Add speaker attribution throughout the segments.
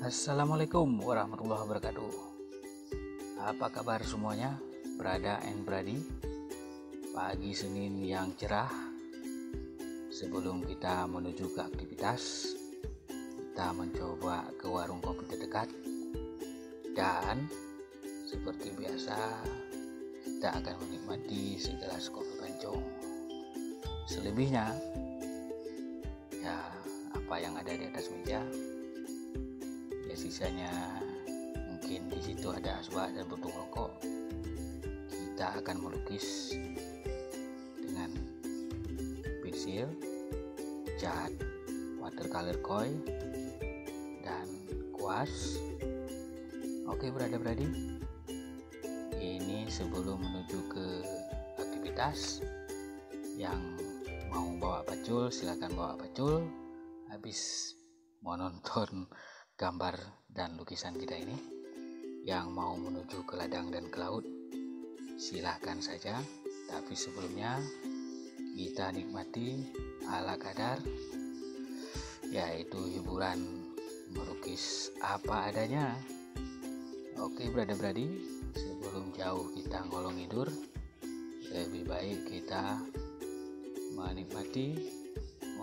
Speaker 1: Assalamualaikum warahmatullahi wabarakatuh. Apa kabar semuanya, brada and bradi? Pagi Senin yang cerah. Sebelum kita menuju ke aktivitas, kita mencoba ke warung kopi terdekat. Dan seperti biasa, kita akan menikmati segelas kopi pancong. Selebihnya, ya apa yang ada di atas meja. Sisanya mungkin di situ ada asbak dan puntung rokok. Kita akan melukis dengan pensil, cat, watercolor koi, dan kuas. Oke brada-bradi, ini sebelum menuju ke aktivitas. Yang mau bawa pacul silakan bawa pacul. Habis mau nonton gambar dan lukisan kita ini, yang mau menuju ke ladang dan ke laut silahkan saja. Tapi sebelumnya kita nikmati ala kadar, yaitu hiburan melukis apa adanya. Oke brada-bradi, sebelum jauh kita ngolong tidur, lebih baik kita menikmati.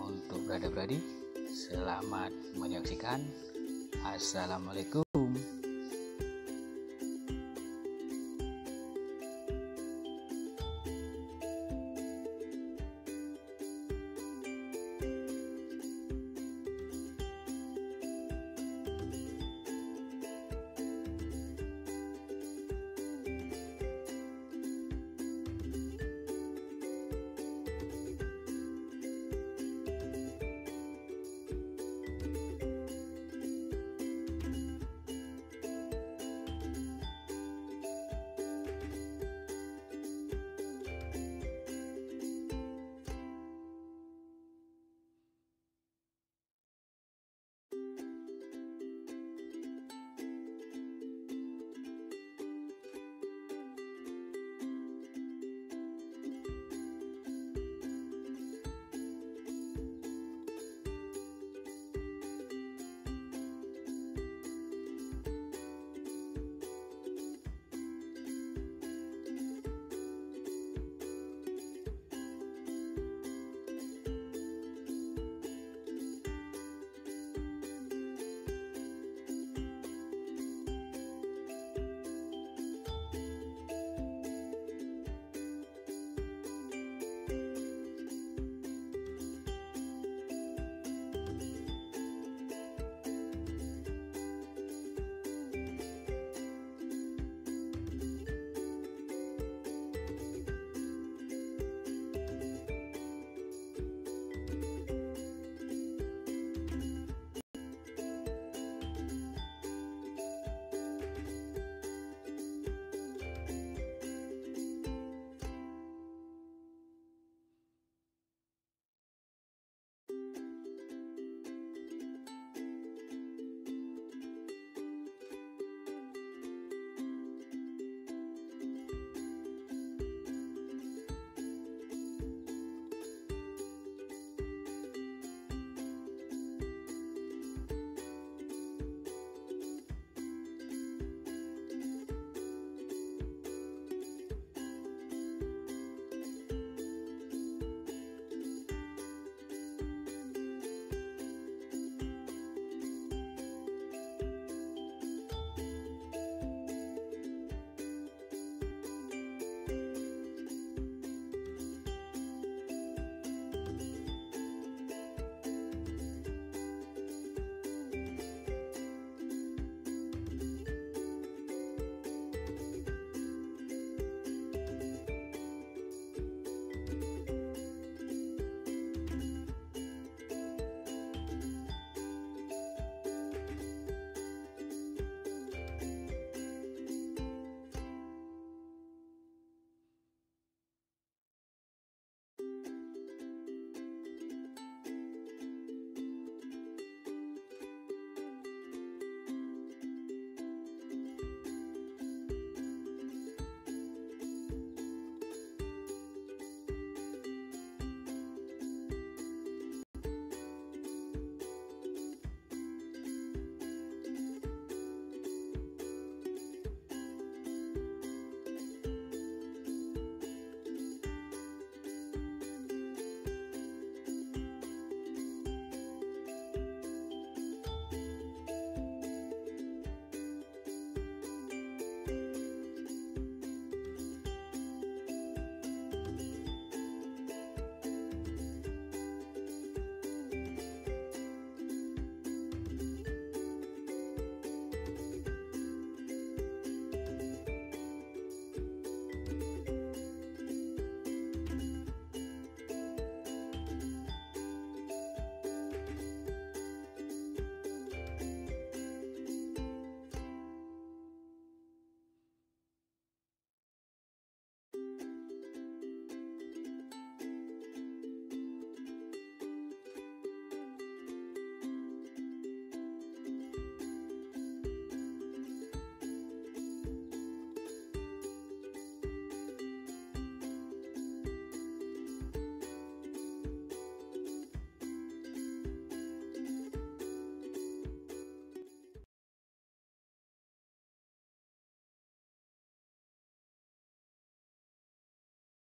Speaker 1: Untuk brada-bradi, selamat menyaksikan. Assalamualaikum.